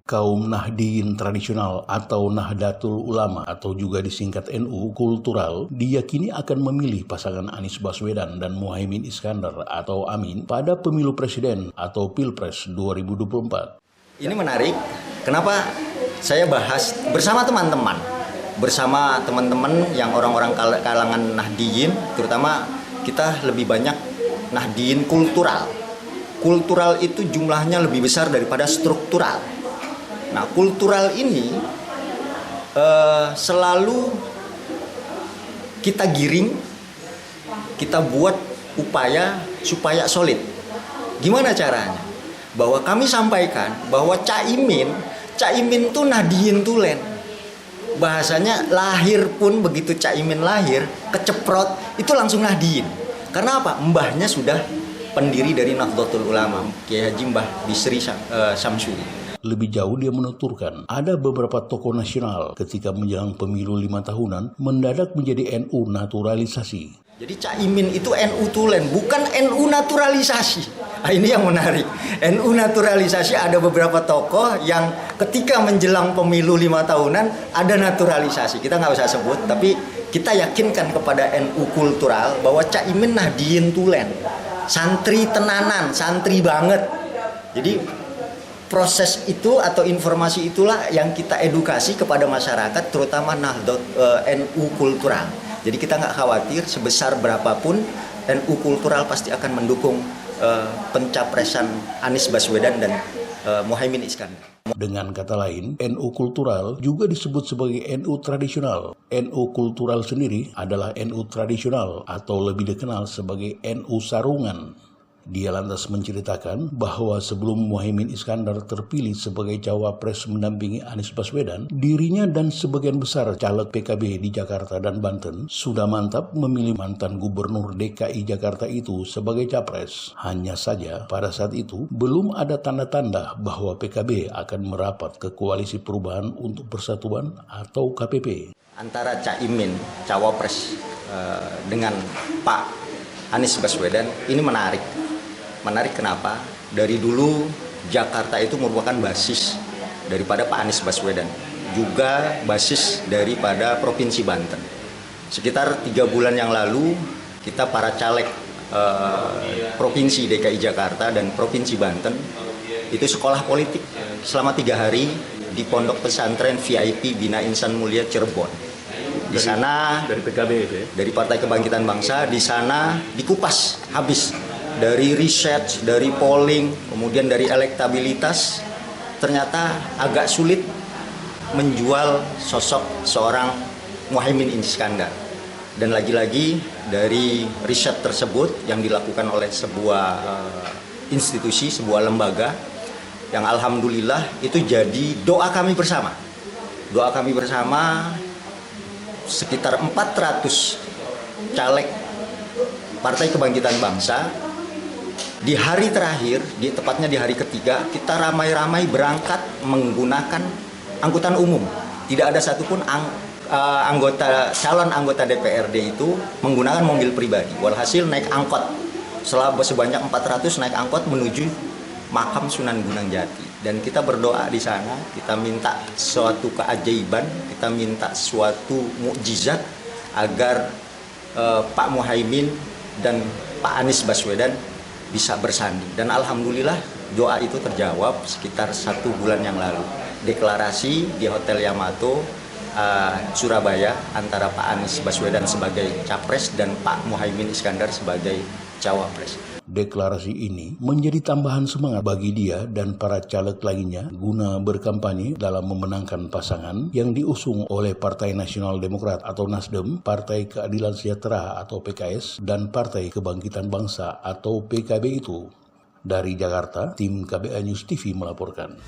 Kaum Nahdiyin tradisional atau Nahdlatul Ulama atau juga disingkat NU kultural diyakini akan memilih pasangan Anies Baswedan dan Muhaimin Iskandar atau Amin pada pemilu presiden atau Pilpres 2024. Ini menarik, kenapa saya bahas bersama teman-teman yang orang-orang kalangan Nahdiyin, terutama kita lebih banyak Nahdiyin kultural. Kultural itu jumlahnya lebih besar daripada struktural. Nah, kultural ini selalu kita giring, kita buat upaya supaya solid. Gimana caranya? Bahwa kami sampaikan bahwa Caimin tuh Nahdiyin tulen. Bahasanya lahir pun begitu Caimin lahir, keceprot itu langsung Nahdiyin. Karena apa? Mbahnya sudah pendiri dari Nahdlatul Ulama, Kiai Haji Mbah Bisri Samsuri. Lebih jauh dia menuturkan, ada beberapa tokoh nasional ketika menjelang pemilu 5 tahunan mendadak menjadi NU naturalisasi. Jadi Caimin itu NU tulen, bukan NU naturalisasi. Nah, ini yang menarik. NU naturalisasi ada beberapa tokoh yang ketika menjelang pemilu 5 tahunan ada naturalisasi. Kita nggak usah sebut, tapi kita yakinkan kepada NU kultural bahwa Caimin Nahdiyin tulen. Santri tenanan, santri banget. Jadi proses itu atau informasi itulah yang kita edukasi kepada masyarakat, terutama NU kultural. Jadi kita nggak khawatir sebesar berapapun NU kultural pasti akan mendukung pencapresan Anies Baswedan dan Muhaimin Iskandar. Dengan kata lain, NU kultural juga disebut sebagai NU tradisional. NU kultural sendiri adalah NU tradisional atau lebih dikenal sebagai NU sarungan. Dia lantas menceritakan bahwa sebelum Muhaimin Iskandar terpilih sebagai cawapres mendampingi Anies Baswedan, dirinya dan sebagian besar caleg PKB di Jakarta dan Banten sudah mantap memilih mantan gubernur DKI Jakarta itu sebagai capres. Hanya saja pada saat itu belum ada tanda-tanda bahwa PKB akan merapat ke Koalisi Perubahan untuk Persatuan atau KPP. Antara Caimin, cawapres dengan Pak Anies Baswedan ini menarik. Menarik kenapa? Dari dulu Jakarta itu merupakan basis daripada Pak Anies Baswedan, juga basis daripada Provinsi Banten. Sekitar 3 bulan yang lalu kita para caleg Provinsi DKI Jakarta dan Provinsi Banten itu sekolah politik selama 3 hari di Pondok Pesantren VIP Bina Insan Mulia Cirebon. Di sana dari PKB itu ya? Dari Partai Kebangkitan Bangsa, di sana dikupas habis. Dari research, dari polling, kemudian dari elektabilitas, ternyata agak sulit menjual sosok seorang Muhaimin Iskandar. Dan lagi-lagi dari riset tersebut yang dilakukan oleh sebuah institusi, sebuah lembaga, yang alhamdulillah itu jadi doa kami bersama. Doa kami bersama sekitar 400 caleg Partai Kebangkitan Bangsa. Di hari terakhir, tepatnya di hari ketiga, kita ramai-ramai berangkat menggunakan angkutan umum. Tidak ada satupun calon anggota DPRD itu menggunakan mobil pribadi. Walhasil naik angkot. Sebanyak 400 naik angkot menuju makam Sunan Gunung Jati. Dan kita berdoa di sana, kita minta suatu keajaiban, kita minta suatu mukjizat agar Pak Muhaimin dan Pak Anies Baswedan bisa bersanding. Dan alhamdulillah doa itu terjawab sekitar 1 bulan yang lalu. Deklarasi di Hotel Yamato Surabaya antara Pak Anies Baswedan sebagai capres dan Pak Muhaimin Iskandar sebagai cawapres. Deklarasi ini menjadi tambahan semangat bagi dia dan para caleg lainnya guna berkampanye dalam memenangkan pasangan yang diusung oleh Partai Nasional Demokrat atau Nasdem, Partai Keadilan Sejahtera atau PKS, dan Partai Kebangkitan Bangsa atau PKB itu. Dari Jakarta, tim KBA News TV melaporkan.